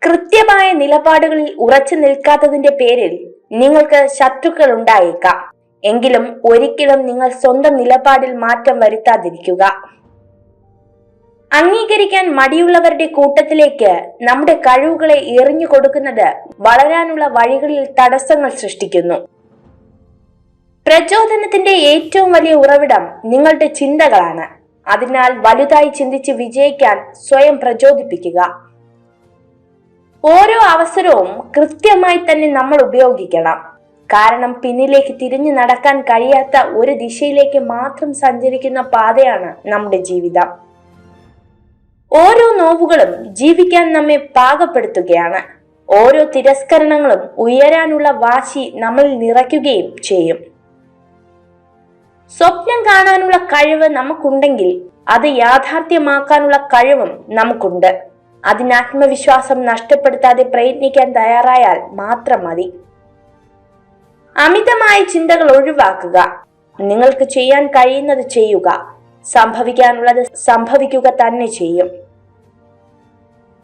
കൃത്യമായ നിലപാടുകളിൽ ഉറച്ചു നിൽക്കാത്തതിന്റെ പേരിൽ നിങ്ങൾക്ക് ശത്രുക്കൾ ഉണ്ടായേക്കാം. എങ്കിലും ഒരിക്കലും നിങ്ങൾ സ്വന്തം നിലപാടിൽ മാറ്റം വരുത്താതിരിക്കുക. അംഗീകരിക്കാൻ മടിയുള്ളവരുടെ കൂട്ടത്തിലേക്ക് നമ്മുടെ കഴിവുകളെ എറിഞ്ഞു കൊടുക്കുന്നത് വളരാനുള്ള വഴികളിൽ തടസ്സങ്ങൾ സൃഷ്ടിക്കുന്നു. പ്രചോദനത്തിന്റെ ഏറ്റവും വലിയ ഉറവിടം നിങ്ങളുടെ ചിന്തകളാണ്. അതിനാൽ വലുതായി ചിന്തിച്ച് വിജയിക്കാൻ സ്വയം പ്രചോദിപ്പിക്കുക. ഓരോ അവസരവും കൃത്യമായി തന്നെ നമ്മൾ ഉപയോഗിക്കണം. കാരണം പിന്നിലേക്ക് തിരിഞ്ഞു നടക്കാൻ കഴിയാത്ത ഒരു ദിശയിലേക്ക് മാത്രം സഞ്ചരിക്കുന്ന പാതയാണ് നമ്മുടെ ജീവിതം. ഓരോ നോവുകളും ജീവിക്കാൻ നമ്മെ പാകപ്പെടുത്തുകയാണ്. ഓരോ തിരസ്കരണങ്ങളും ഉയരാനുള്ള വാശി നമ്മളിൽ നിറയ്ക്കുകയും ചെയ്യും. സ്വപ്നം കാണാനുള്ള കഴിവ് നമുക്കുണ്ടെങ്കിൽ അത് യാഥാർത്ഥ്യമാക്കാനുള്ള കഴിവും നമുക്കുണ്ട്. അതിന് ആത്മവിശ്വാസം നഷ്ടപ്പെടുത്താതെ പ്രയത്നിക്കാൻ തയ്യാറായാൽ മാത്രം മതി. അമിതമായ ചിന്തകൾ ഒഴിവാക്കുക. നിങ്ങൾക്ക് ചെയ്യാൻ കഴിയുന്നത് ചെയ്യുക. സംഭവിക്കാനുള്ളത് സംഭവിക്കുക തന്നെ ചെയ്യും.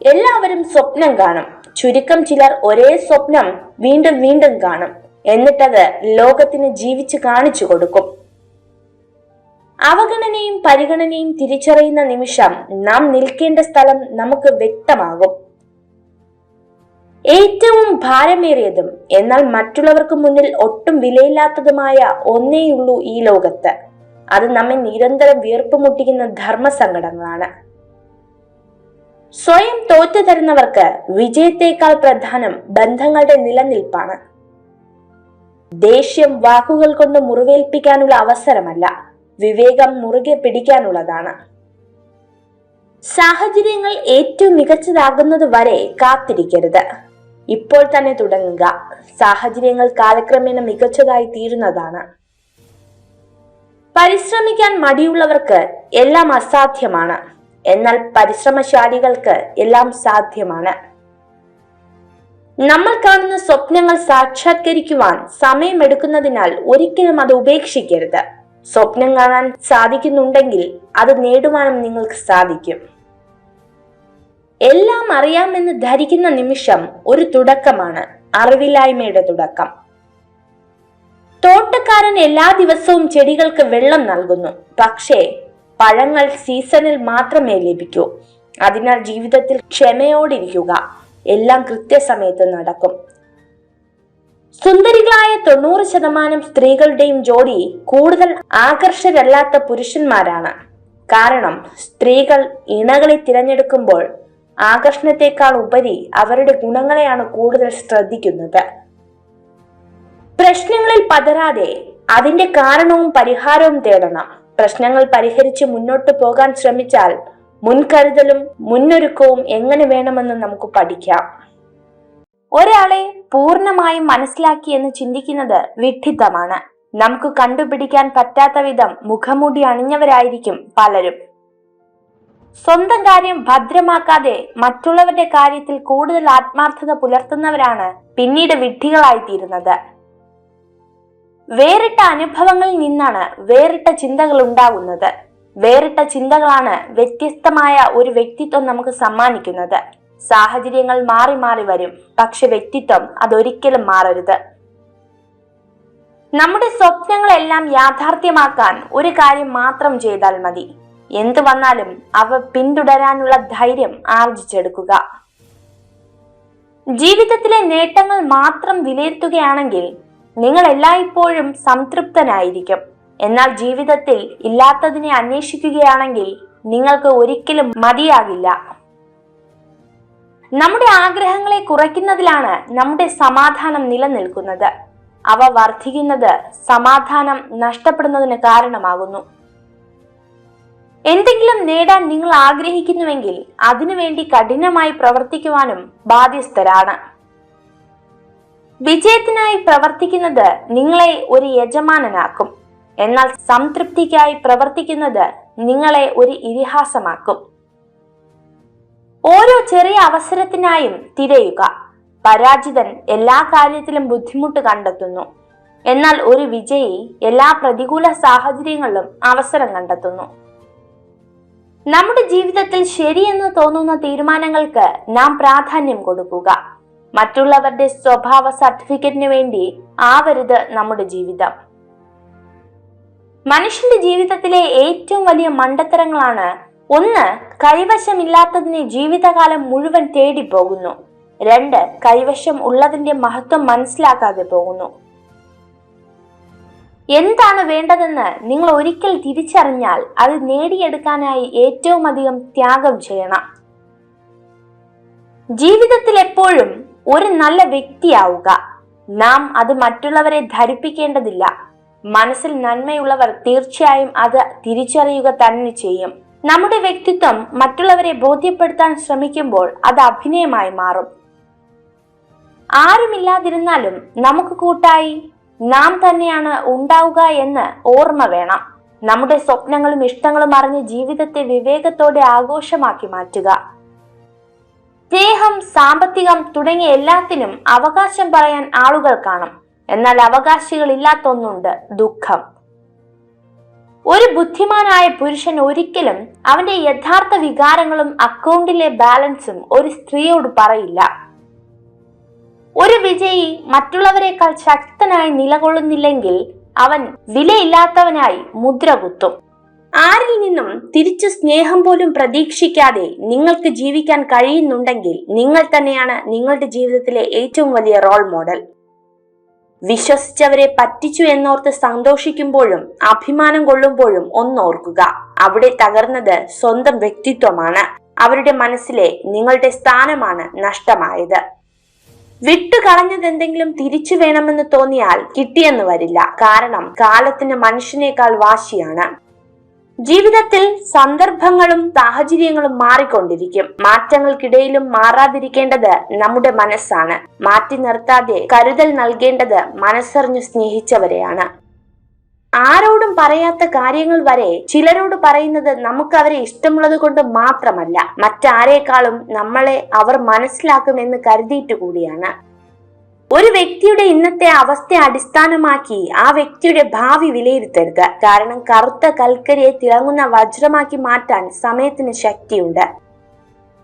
എല്ലാവരും സ്വപ്നം കാണും. ചുരുക്കം ചിലർ ഒരേ സ്വപ്നം വീണ്ടും വീണ്ടും കാണും. എന്നിട്ടത് ലോകത്തിന് ജീവിച്ച് കാണിച്ചു കൊടുക്കും. അവഗണനയും പരിഗണനയും തിരിച്ചറിയുന്ന നിമിഷം നാം നിൽക്കേണ്ട സ്ഥലം നമുക്ക് വ്യക്തമാകും. ഏറ്റവും ഭാരമേറിയതും എന്നാൽ മറ്റുള്ളവർക്ക് മുന്നിൽ ഒട്ടും വിലയില്ലാത്തതുമായ ഒന്നേയുള്ളൂ ഈ ലോകത്ത്. അത് നമ്മെ നിരന്തരം വീർപ്പുമുട്ടിക്കുന്ന ധർമ്മസങ്കടങ്ങളാണ്. സ്വയം തോറ്റു തരുന്നവർക്ക് വിജയത്തേക്കാൾ പ്രധാനം ബന്ധങ്ങളുടെ നിലനിൽപ്പാണ്. ദേഷ്യം വാക്കുകൾ കൊണ്ട് മുറിവേൽപ്പിക്കാനുള്ള അവസരമല്ല, വിവേകം മുറുകെ പിടിക്കാനുള്ളതാണ്. സാഹചര്യങ്ങൾ ഏറ്റവും മികച്ചതാകുന്നത് വരെ കാത്തിരിക്കരുത്. ഇപ്പോൾ തന്നെ തുടങ്ങുക. സാഹചര്യങ്ങൾ കാലക്രമേണ മികച്ചതായി തീരുന്നതാണ്. പരിശ്രമിക്കാൻ മടിയുള്ളവർക്ക് എല്ലാം അസാധ്യമാണ്. എന്നാൽ പരിശ്രമശാലികൾക്ക് എല്ലാം സാധ്യമാണ്. നമ്മൾ കാണുന്ന സ്വപ്നങ്ങൾ സാക്ഷാത്കരിക്കുവാൻ സമയമെടുക്കുന്നതിനാൽ ഒരിക്കലും അത് ഉപേക്ഷിക്കരുത്. സ്വപ്നം കാണാൻ സാധിക്കുന്നുണ്ടെങ്കിൽ അത് നേടുവാനും നിങ്ങൾക്ക് സാധിക്കും. എല്ലാം അറിയാമെന്ന് ധരിക്കുന്ന നിമിഷം ഒരു തുടക്കമാണ്, അറിവില്ലായ്മയുടെ തുടക്കം. തോട്ടക്കാരൻ എല്ലാ ദിവസവും ചെടികൾക്ക് വെള്ളം നൽകുന്നു. പക്ഷേ പഴങ്ങൾ സീസണിൽ മാത്രമേ ലഭിക്കൂ. അതിനാൽ ജീവിതത്തിൽ ക്ഷമയോടിരിക്കുക. എല്ലാം കൃത്യസമയത്ത് നടക്കും. സുന്ദരികളായ 90% സ്ത്രീകളുടെയും ജോഡി കൂടുതൽ ആകർഷകരല്ലാത്ത പുരുഷന്മാരാണ്. കാരണം സ്ത്രീകൾ ഇണകളെ തിരഞ്ഞെടുക്കുമ്പോൾ ആകർഷണത്തെക്കാൾ ഉപരി അവരുടെ ഗുണങ്ങളെയാണ് കൂടുതൽ ശ്രദ്ധിക്കുന്നത്. പ്രശ്നങ്ങളിൽ പതരാതെ അതിന്റെ കാരണവും പരിഹാരവും തേടണം. പ്രശ്നങ്ങൾ പരിഹരിച്ച് മുന്നോട്ട് പോകാൻ ശ്രമിച്ചാൽ മുൻകരുതലും മുന്നൊരുക്കവും എങ്ങനെ വേണമെന്ന് നമുക്ക് പഠിക്കാം. ഒരാളെ പൂർണ്ണമായും മനസ്സിലാക്കി എന്ന് ചിന്തിക്കുന്നത് വിഡ്ഢിത്തമാണ്. നമുക്ക് കണ്ടുപിടിക്കാൻ പറ്റാത്ത വിധം മുഖംമൂടി അണിഞ്ഞവരായിരിക്കും പലരും. സ്വന്തം കാര്യം ഭദ്രമാക്കാതെ മറ്റുള്ളവരുടെ കാര്യത്തിൽ കൂടുതൽ ആത്മാർത്ഥത പുലർത്തുന്നവരാണ് പിന്നീട് വിഡ്ഢികളായിത്തീരുന്നത്. വേറിട്ട അനുഭവങ്ങളിൽ നിന്നാണ് വേറിട്ട ചിന്തകൾ ഉണ്ടാകുന്നത്. വേറിട്ട ചിന്തകളാണ് വ്യത്യസ്തമായ ഒരു വ്യക്തിത്വം നമുക്ക് സമ്മാനിക്കുന്നത്. സാഹചര്യങ്ങൾ മാറി മാറി വരും, പക്ഷെ വ്യക്തിത്വം അതൊരിക്കലും മാറരുത്. നമ്മുടെ സ്വപ്നങ്ങളെല്ലാം യാഥാർത്ഥ്യമാക്കാൻ ഒരു കാര്യം മാത്രം ചെയ്താൽ മതി. എന്തു വന്നാലും അവ പിന്തുടരാനുള്ള ധൈര്യം ആർജിച്ചെടുക്കുക. ജീവിതത്തിലെ നേട്ടങ്ങൾ മാത്രം വിലയിരുത്തുകയാണെങ്കിൽ നിങ്ങൾ എല്ലായ്പ്പോഴും സംതൃപ്തനായിരിക്കും. എന്നാൽ ജീവിതത്തിൽ ഇല്ലാത്തതിനെ അന്വേഷിക്കുകയാണെങ്കിൽ നിങ്ങൾക്ക് ഒരിക്കലും മതിയാകില്ല. നമ്മുടെ ആഗ്രഹങ്ങളെ കുറയ്ക്കുന്നതിലാണ് നമ്മുടെ സമാധാനം നിലനിൽക്കുന്നത്. അവ വർദ്ധിക്കുന്നത് സമാധാനം നഷ്ടപ്പെടുന്നതിന് കാരണമാകുന്നു. എന്തെങ്കിലും നേടാൻ നിങ്ങൾ ആഗ്രഹിക്കുന്നുവെങ്കിൽ അതിനുവേണ്ടി കഠിനമായി പ്രവർത്തിക്കുവാനും ബാധ്യസ്ഥരാണ്. വിജയത്തിനായി പ്രവർത്തിക്കുന്നത് നിങ്ങളെ ഒരു യജമാനനാക്കും. എന്നാൽ സംതൃപ്തിക്കായി പ്രവർത്തിക്കുന്നത് നിങ്ങളെ ഒരു ഇതിഹാസമാക്കും. ഓരോ ചെറിയ അവസരത്തിനായും തിരയുക. പരാജിതൻ എല്ലാ കാര്യത്തിലും ബുദ്ധിമുട്ട് കണ്ടെത്തുന്നു. എന്നാൽ ഒരു വിജയി എല്ലാ പ്രതികൂല സാഹചര്യങ്ങളിലും അവസരം കണ്ടെത്തുന്നു. നമ്മുടെ ജീവിതത്തിൽ ശരിയെന്ന് തോന്നുന്ന തീരുമാനങ്ങൾക്ക് നാം പ്രാധാന്യം കൊടുക്കുക. മറ്റുള്ളവരുടെ സ്വഭാവ സർട്ടിഫിക്കറ്റിന് വേണ്ടി ആവരുത് നമ്മുടെ ജീവിതം. മനുഷ്യന്റെ ജീവിതത്തിലെ ഏറ്റവും വലിയ മണ്ടത്തരങ്ങളാണ്: 1. കൈവശമില്ലാത്തതിനെ ജീവിതകാലം മുഴുവൻ തേടി പോകുന്നു. 2. കൈവശം ഉള്ളതിന്റെ മഹത്വം മനസ്സിലാക്കാതെ പോകുന്നു. എന്താണ് വേണ്ടതെന്ന് നിങ്ങൾ ഒരിക്കൽ തിരിച്ചറിഞ്ഞാൽ അത് നേടിയെടുക്കാനായി ഏറ്റവും അധികം ത്യാഗം ചെയ്യണം. ജീവിതത്തിൽ എപ്പോഴും ഒരു നല്ല വ്യക്തിയാവുക. നാം അത് മറ്റുള്ളവരെ ധരിപ്പിക്കേണ്ടതില്ല. മനസ്സിൽ നന്മയുള്ളവർ തീർച്ചയായും അത് തിരിച്ചറിയുക തന്നെ ചെയ്യും. നമ്മുടെ വ്യക്തിത്വം മറ്റുള്ളവരെ ബോധ്യപ്പെടുത്താൻ ശ്രമിക്കുമ്പോൾ അത് അഭിനയമായി മാറും. ആരുമില്ലാതിരുന്നാലും നമുക്ക് കൂട്ടായി നാം തന്നെയാണ് ഉണ്ടാവുക എന്ന് ഓർമ്മ വേണം. നമ്മുടെ സ്വപ്നങ്ങളും ഇഷ്ടങ്ങളും അറിഞ്ഞ് ജീവിതത്തെ വിവേകത്തോടെ ആഘോഷമാക്കി മാറ്റുക. സ്നേഹം, സാമ്പത്തികം തുടങ്ങിയ എല്ലാത്തിനും അവകാശം പറയാൻ ആളുകൾ കാണും. എന്നാൽ അവകാശികളില്ലാത്ത ഒന്നുണ്ട്: ദുഃഖം. ഒരു ബുദ്ധിമാനായ പുരുഷൻ ഒരിക്കലും അവന്റെ യഥാർത്ഥ വികാരങ്ങളും അക്കൗണ്ടിലെ ബാലൻസും ഒരു സ്ത്രീയോട് പറയില്ല. ഒരു വിജയി മറ്റുള്ളവരെക്കാൾ ശക്തനായി നിലകൊള്ളുന്നില്ലെങ്കിൽ അവൻ വിലയില്ലാത്തവനായി മുദ്ര കുത്തും. ആരിൽ നിന്നും തിരിച്ചു സ്നേഹം പോലും പ്രതീക്ഷിക്കാതെ നിങ്ങൾക്ക് ജീവിക്കാൻ കഴിയുന്നുണ്ടെങ്കിൽ നിങ്ങൾ തന്നെയാണ് നിങ്ങളുടെ ജീവിതത്തിലെ ഏറ്റവും വലിയ റോൾ മോഡൽ. വിശ്വസിച്ചവരെ പറ്റിച്ചു എന്നോർത്ത് സന്തോഷിക്കുമ്പോഴും അഭിമാനം കൊള്ളുമ്പോഴും ഒന്നോർക്കുക: അവിടെ തകർന്നത് സ്വന്തം വ്യക്തിത്വമാണ്. അവരുടെ മനസ്സിലെ നിങ്ങളുടെ സ്ഥാനമാണ് നഷ്ടമായത്. വിട്ടുകളഞ്ഞത് എന്തെങ്കിലും തിരിച്ചു വേണമെന്ന് തോന്നിയാൽ കിട്ടിയെന്ന് വരില്ല. കാരണം കാലത്തിന് മനുഷ്യനേക്കാൾ വാശിയാണ്. ജീവിതത്തിൽ സന്ദർഭങ്ങളും സാഹചര്യങ്ങളും മാറിക്കൊണ്ടിരിക്കും. മാറ്റങ്ങൾക്കിടയിലും മാറാതിരിക്കേണ്ടത് നമ്മുടെ മനസ്സാണ്. മാറ്റി നിർത്താതെ കരുതൽ നൽകേണ്ടത് മനസ്സറിഞ്ഞു സ്നേഹിച്ചവരെയാണ്. ആരോടും പറയാത്ത കാര്യങ്ങൾ വരെ ചിലരോട് പറയുന്നത് നമുക്ക് അവരെ ഇഷ്ടമുള്ളത് കൊണ്ട് മാത്രമല്ല, മറ്റാരേക്കാളും നമ്മളെ അവർ മനസ്സിലാക്കുമെന്ന് കരുതിയിട്ട് കൂടിയാണ്. ഒരു വ്യക്തിയുടെ ഇന്നത്തെ അവസ്ഥയെ അടിസ്ഥാനമാക്കി ആ വ്യക്തിയുടെ ഭാവി വിലയിരുത്തരുത്. കാരണം കറുത്ത കൽക്കരിയെ തിളങ്ങുന്ന വജ്രമാക്കി മാറ്റാൻ സമയത്തിന് ശക്തിയുണ്ട്.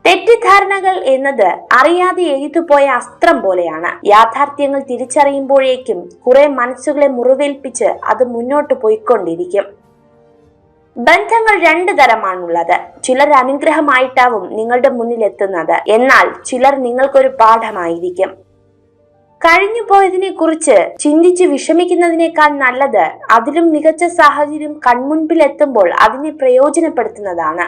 തെറ്റിദ്ധാരണകൾ എന്നത് അറിയാതെ എഴുതുപോയ അസ്ത്രം പോലെയാണ്. യാഥാർത്ഥ്യങ്ങൾ തിരിച്ചറിയുമ്പോഴേക്കും കുറെ മനസ്സുകളെ മുറിവേൽപ്പിച്ച് അത് മുന്നോട്ട് പോയിക്കൊണ്ടിരിക്കും. ബന്ധങ്ങൾ 2 തരമാണുള്ളത്. ചിലർ അനുഗ്രഹമായിട്ടാവും നിങ്ങളുടെ മുന്നിൽ എത്തുന്നത്, എന്നാൽ ചിലർ നിങ്ങൾക്കൊരു പാഠമായിരിക്കും. കഴിഞ്ഞു പോയതിനെ കുറിച്ച് ചിന്തിച്ച് വിഷമിക്കുന്നതിനേക്കാൾ നല്ലത് അതിലും മികച്ച സാഹചര്യം കൺമുൻപിൽ എത്തുമ്പോൾ അതിനെ പ്രയോജനപ്പെടുത്തുന്നതാണ്.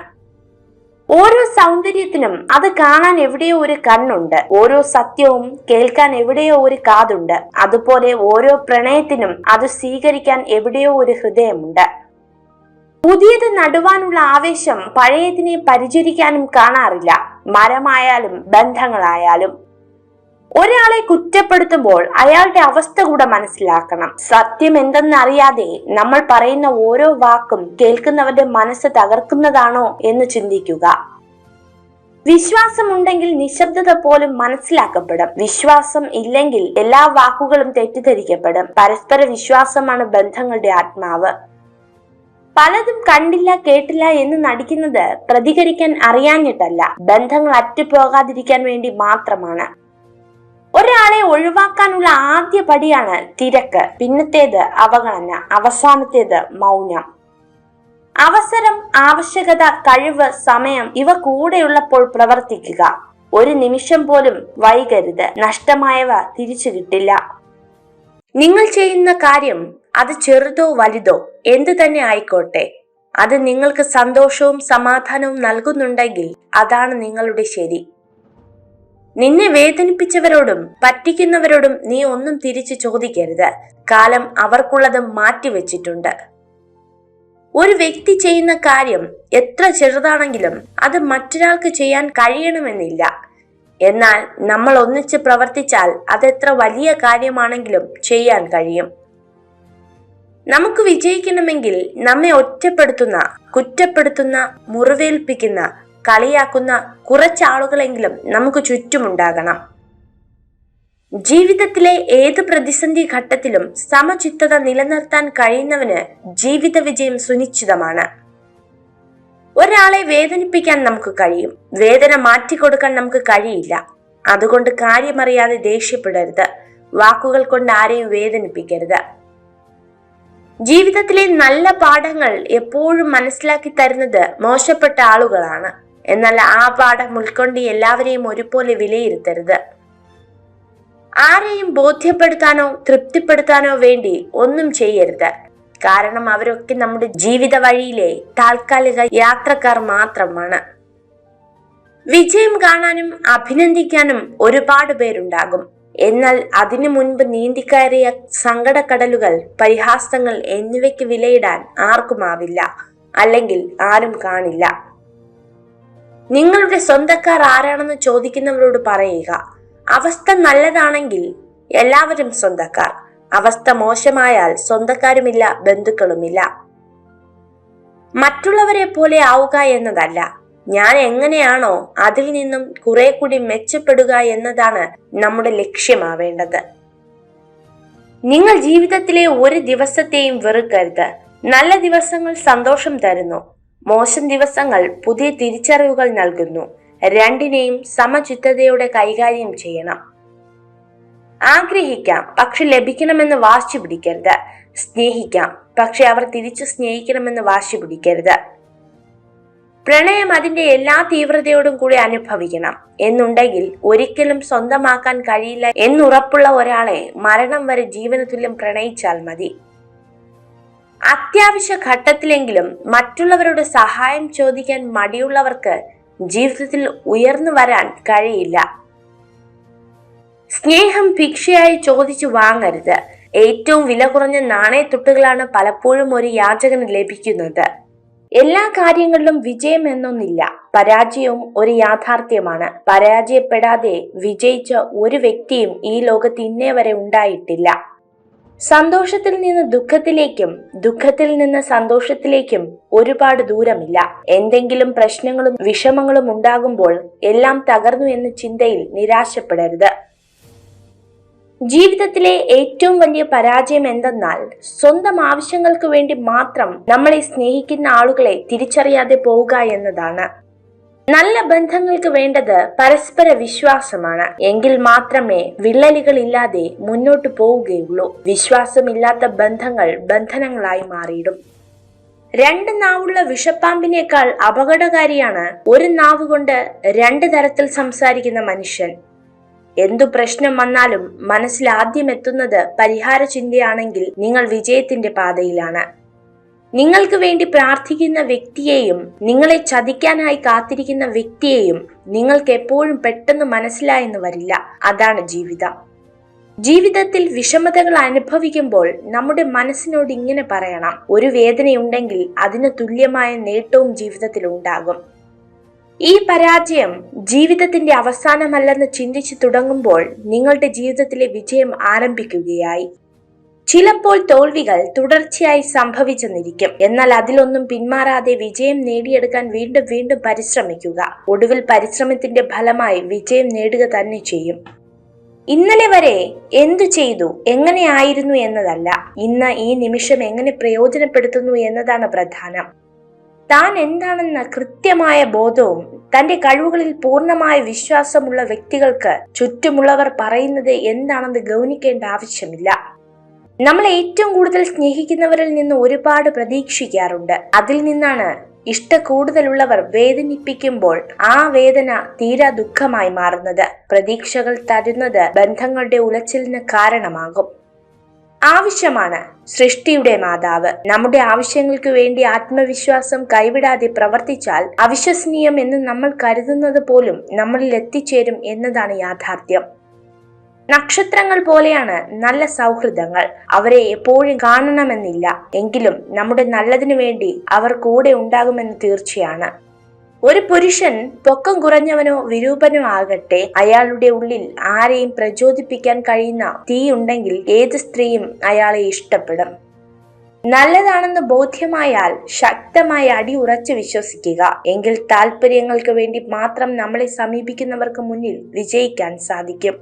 ഓരോ സൗന്ദര്യത്തിനും അത് കാണാൻ എവിടെയോ ഒരു കണ്ണുണ്ട്. ഓരോ സത്യവും കേൾക്കാൻ എവിടെയോ ഒരു കാതുണ്ട്. അതുപോലെ ഓരോ പ്രണയത്തിനും അത് സ്വീകരിക്കാൻ എവിടെയോ ഒരു ഹൃദയമുണ്ട്. പുതിയത് നടുവാനുള്ള ആവേശം പഴയതിനെ പരിചരിക്കാനും കാണാറില്ല. മരമായാലും ബന്ധങ്ങളായാലും. ഒരാളെ കുറ്റപ്പെടുത്തുമ്പോൾ അയാളുടെ അവസ്ഥ കൂടെ മനസ്സിലാക്കണം. സത്യം എന്തെന്നറിയാതെ നമ്മൾ പറയുന്ന ഓരോ വാക്കും കേൾക്കുന്നവരുടെ മനസ്സ് തകർക്കുന്നതാണോ എന്ന് ചിന്തിക്കുക. വിശ്വാസമുണ്ടെങ്കിൽ നിശബ്ദത പോലും മനസ്സിലാക്കപ്പെടും. വിശ്വാസം ഇല്ലെങ്കിൽ എല്ലാ വാക്കുകളും തെറ്റിദ്ധരിക്കപ്പെടും. പരസ്പര വിശ്വാസമാണ് ബന്ധങ്ങളുടെ ആത്മാവ്. പലതും കണ്ടില്ല കേട്ടില്ല എന്ന് നടിക്കുന്നത് പ്രതികരിക്കാൻ അറിയാഞ്ഞിട്ടല്ല, ബന്ധങ്ങൾ അറ്റുപോകാതിരിക്കാൻ വേണ്ടി മാത്രമാണ്. ഒരാളെ ഒഴിവാക്കാനുള്ള ആദ്യ പടിയാണ് തിരക്ക്, പിന്നത്തേത് അവഗണന, അവസാനത്തേത് മൗനം. അവസരം, ആവശ്യകത, കഴിവ്, സമയം ഇവ കൂടെയുള്ളപ്പോൾ പ്രവർത്തിക്കുക. ഒരു നിമിഷം പോലും വൈകരുത്. നഷ്ടമായവ തിരിച്ചു കിട്ടില്ല. നിങ്ങൾ ചെയ്യുന്ന കാര്യം അത് ചെറുതോ വലുതോ എന്തു തന്നെ ആയിക്കോട്ടെ, അത് നിങ്ങൾക്ക് സന്തോഷവും സമാധാനവും നൽകുന്നുണ്ടെങ്കിൽ അതാണ് നിങ്ങളുടെ ശരി. നിന്നെ വേദനിപ്പിച്ചവരോടും പറ്റിക്കുന്നവരോടും നീ ഒന്നും തിരിച്ചു ചോദിക്കരുത്. കാലം അവർക്കുള്ളത് മാറ്റിവെച്ചിട്ടുണ്ട്. ഒരു വ്യക്തി ചെയ്യുന്ന കാര്യം എത്ര ചെറുതാണെങ്കിലും അത് മറ്റൊരാൾക്ക് ചെയ്യാൻ കഴിയണമെന്നില്ല. എന്നാൽ നമ്മൾ ഒന്നിച്ച് പ്രവർത്തിച്ചാൽ അതെത്ര വലിയ കാര്യമാണെങ്കിലും ചെയ്യാൻ കഴിയും. നമുക്ക് വിജയിക്കണമെങ്കിൽ നമ്മെ ഒറ്റപ്പെടുത്തുന്ന, കുറ്റപ്പെടുത്തുന്ന, മുറിവേൽപ്പിക്കുന്ന, കളിയാക്കുന്ന കുറച്ചാളുകളെങ്കിലും നമുക്ക് ചുറ്റുമുണ്ടാകണം. ജീവിതത്തിലെ ഏത് പ്രതിസന്ധി ഘട്ടത്തിലും സമചിത്തത നിലനിർത്താൻ കഴിയുന്നവന് ജീവിത വിജയം സുനിശ്ചിതമാണ്. ഒരാളെ വേദനിപ്പിക്കാൻ നമുക്ക് കഴിയും, വേദന മാറ്റിക്കൊടുക്കാൻ നമുക്ക് കഴിയില്ല. അതുകൊണ്ട് കാര്യമറിയാതെ ദേഷ്യപ്പെടരുത്, വാക്കുകൾ കൊണ്ട് ആരെയും വേദനിപ്പിക്കരുത്. ജീവിതത്തിലെ നല്ല പാഠങ്ങൾ എപ്പോഴും മനസ്സിലാക്കി തരുന്നത് മോശപ്പെട്ട ആളുകളാണ്. എന്നാൽ ആ പാഠം ഉൾക്കൊണ്ട് എല്ലാവരെയും ഒരുപോലെ വിലയിരുത്തരുത്. ആരെയും ബോധ്യപ്പെടുത്താനോ തൃപ്തിപ്പെടുത്താനോ വേണ്ടി ഒന്നും ചെയ്യരുത്. കാരണം അവരൊക്കെ നമ്മുടെ ജീവിത വഴിയിലെ താൽക്കാലിക യാത്രക്കാർ മാത്രമാണ്. വിജയം കാണാനും അഭിനന്ദിക്കാനും ഒരുപാട് പേരുണ്ടാകും. എന്നാൽ അതിനു മുൻപ് നീന്തിക്കയറിയ സങ്കടക്കടലുകൾ, പരിഹാസങ്ങൾ എന്നിവയ്ക്ക് വിലയിടാൻ ആർക്കുമാവില്ല, അല്ലെങ്കിൽ ആരും കാണില്ല. നിങ്ങളുടെ സ്വന്തക്കാർ ആരാണെന്ന് ചോദിക്കുന്നവരോട് പറയുക, അവസ്ഥ നല്ലതാണെങ്കിൽ എല്ലാവരും സ്വന്തക്കാർ, അവസ്ഥ മോശമായാൽ സ്വന്തക്കാരുമില്ല, ബന്ധുക്കളുമില്ല. മറ്റുള്ളവരെ പോലെ ആവുക എന്നതല്ല, ഞാൻ എങ്ങനെയാണോ അതിൽ നിന്നും കുറെ കൂടി മെച്ചപ്പെടുക എന്നതാണ് നമ്മുടെ ലക്ഷ്യമാവേണ്ടത്. നിങ്ങൾ ജീവിതത്തിലെ ഒരു ദിവസത്തെയും വെറുക്കരുത്. നല്ല ദിവസങ്ങൾ സന്തോഷം തരുന്നു, മോശം ദിവസങ്ങൾ പുതിയ തിരിച്ചറിവുകൾ നൽകുന്നു. രണ്ടിനെയും സമചിത്തതയോടെ കൈകാര്യം ചെയ്യണം. ആഗ്രഹിക്കാം, പക്ഷെ ലഭിക്കണമെന്ന് വാശി പിടിക്കരുത്. സ്നേഹിക്കാം, പക്ഷെ അവർ തിരിച്ചു സ്നേഹിക്കണമെന്ന് വാശി പിടിക്കരുത്. പ്രണയം അതിന്റെ എല്ലാ തീവ്രതയോടും കൂടി അനുഭവിക്കണം എന്നുണ്ടെങ്കിൽ ഒരിക്കലും സ്വന്തമാക്കാൻ കഴിയില്ല എന്നുറപ്പുള്ള ഒരാളെ മരണം വരെ ജീവന തുല്യം പ്രണയിച്ചാൽ മതി. അത്യാവശ്യ ഘട്ടത്തിലെങ്കിലും മറ്റുള്ളവരുടെ സഹായം ചോദിക്കാൻ മടിയുള്ളവർക്ക് ജീവിതത്തിൽ ഉയർന്നു വരാൻ കഴിയില്ല. സ്നേഹം ഭിക്ഷയായി ചോദിച്ചു വാങ്ങരുത്. ഏറ്റവും വില കുറഞ്ഞ നാണയത്തുട്ടുകളാണ് പലപ്പോഴും ഒരു യാചകന് ലഭിക്കുന്നത്. എല്ലാ കാര്യങ്ങളിലും വിജയം എന്നൊന്നില്ല. പരാജയവും ഒരു യാഥാർത്ഥ്യമാണ്. പരാജയപ്പെടാതെ വിജയിച്ച ഒരു വ്യക്തിയും ഈ ലോകത്ത് ഇന്നേ വരെ ഉണ്ടായിട്ടില്ല. സന്തോഷത്തിൽ നിന്ന് ദുഃഖത്തിലേക്കും ദുഃഖത്തിൽ നിന്ന് സന്തോഷത്തിലേക്കും ഒരുപാട് ദൂരമില്ല. എന്തെങ്കിലും പ്രശ്നങ്ങളും വിഷമങ്ങളും ഉണ്ടാകുമ്പോൾ എല്ലാം തകർന്നു എന്ന ചിന്തയിൽ നിരാശപ്പെടരുത്. ജീവിതത്തിലെ ഏറ്റവും വലിയ പരാജയം എന്തെന്നാൽ സ്വന്തം ആവശ്യങ്ങൾക്ക് വേണ്ടി മാത്രം നമ്മളെ സ്നേഹിക്കുന്ന ആളുകളെ തിരിച്ചറിയാതെ പോവുക എന്നതാണ്. നല്ല ബന്ധങ്ങൾക്ക് വേണ്ടത് പരസ്പര വിശ്വാസമാണ്. എങ്കിൽ മാത്രമേ വിള്ളലുകൾ ഇല്ലാതെ മുന്നോട്ട് പോവുകയുള്ളൂ. വിശ്വാസമില്ലാത്ത ബന്ധങ്ങൾ ബന്ധനങ്ങളായി മാറിയിടും. രണ്ട് നാവുള്ള വിഷപ്പാമ്പിനേക്കാൾ അപകടകാരിയാണ് ഒരു നാവ് കൊണ്ട് രണ്ട് തരത്തിൽ സംസാരിക്കുന്ന മനുഷ്യൻ. എന്തു പ്രശ്നം വന്നാലും മനസ്സിൽ ആദ്യം എത്തുന്നത് പരിഹാര ചിന്തയാണെങ്കിൽ നിങ്ങൾ വിജയത്തിന്റെ പാതയിലാണ്. നിങ്ങൾക്ക് വേണ്ടി പ്രാർത്ഥിക്കുന്ന വ്യക്തിയെയും നിങ്ങളെ ചതിക്കാനായി കാത്തിരിക്കുന്ന വ്യക്തിയെയും നിങ്ങൾക്ക് എപ്പോഴും പെട്ടെന്ന് മനസ്സിലായെന്ന് വരില്ല. അതാണ് ജീവിതം. ജീവിതത്തിൽ വിഷമതകൾ അനുഭവിക്കുമ്പോൾ നമ്മുടെ മനസ്സിനോട് ഇങ്ങനെ പറയണം, ഒരു വേദനയുണ്ടെങ്കിൽ അതിന് തുല്യമായ നേട്ടവും ജീവിതത്തിൽ ഉണ്ടാകും. ഈ പരാജയം ജീവിതത്തിന്റെ അവസാനമല്ലെന്ന് ചിന്തിച്ചു തുടങ്ങുമ്പോൾ നിങ്ങളുടെ ജീവിതത്തിലെ വിജയം ആരംഭിക്കുകയായി. ചിലപ്പോൾ തോൽവികൾ തുടർച്ചയായി സംഭവിച്ചെന്നിരിക്കും. എന്നാൽ അതിലൊന്നും പിന്മാറാതെ വിജയം നേടിയെടുക്കാൻ വീണ്ടും വീണ്ടും പരിശ്രമിക്കുക. ഒടുവിൽ പരിശ്രമത്തിന്റെ ഫലമായി വിജയം നേടുക തന്നെ ചെയ്യും. ഇന്നലെ വരെ എന്തു ചെയ്തു, എങ്ങനെയായിരുന്നു എന്നതല്ല, ഇന്ന് ഈ നിമിഷം എങ്ങനെ പ്രയോജനപ്പെടുത്തുന്നു എന്നതാണ് പ്രധാനം. താൻ എന്താണെന്ന കൃത്യമായ ബോധവും തന്റെ കഴിവുകളിൽ പൂർണ്ണമായ വിശ്വാസമുള്ള വ്യക്തികൾക്ക് ചുറ്റുമുള്ളവർ പറയുന്നത് എന്താണെന്ന് ഗൗനിക്കേണ്ട ആവശ്യമില്ല. നമ്മൾ ഏറ്റവും കൂടുതൽ സ്നേഹിക്കുന്നവരിൽ നിന്ന് ഒരുപാട് പ്രതീക്ഷിക്കാറുണ്ട്. അതിൽ നിന്നാണ് കൂടുതലുള്ളവർ വേദനിപ്പിക്കുമ്പോൾ ആ വേദന തീരാ ദുഃഖമായി മാറുന്നത്. പ്രതീക്ഷകൾ തരുന്നത് ബന്ധങ്ങളുടെ ഉലച്ചിലിന് കാരണമാകും. ആവശ്യമാണ് സൃഷ്ടിയുടെ മാതാവ്. നമ്മുടെ ആവശ്യങ്ങൾക്ക് വേണ്ടി ആത്മവിശ്വാസം കൈവിടാതെ പ്രവർത്തിച്ചാൽ അവിശ്വസനീയം എന്ന് നമ്മൾ കരുതുന്നത് പോലും നമ്മളിൽ എത്തിച്ചേരും എന്നതാണ് യാഥാർത്ഥ്യം. നക്ഷത്രങ്ങൾ പോലെയാണ് നല്ല സൗഹൃദങ്ങൾ. അവരെ എപ്പോഴും കാണണമെന്നില്ല, എങ്കിലും നമ്മുടെ നല്ലതിനു വേണ്ടി അവർ കൂടെ ഉണ്ടാകുമെന്ന് തീർച്ചയാണ്. ഒരു പുരുഷൻ പൊക്കം കുറഞ്ഞവനോ വിരൂപനോ ആകട്ടെ, അയാളുടെ ഉള്ളിൽ ആരെയും പ്രചോദിപ്പിക്കാൻ കഴിയുന്ന തീയുണ്ടെങ്കിൽ ഏത് സ്ത്രീയും അയാളെ ഇഷ്ടപ്പെടും. നല്ലതാണെന്ന് ബോധ്യമായാൽ ശക്തമായി അടിയുറച്ച് വിശ്വസിക്കുക. എങ്കിൽ താല്പര്യങ്ങൾക്ക് വേണ്ടി മാത്രം നമ്മളെ സമീപിക്കുന്നവർക്ക് മുന്നിൽ വിജയിക്കാൻ സാധിക്കും.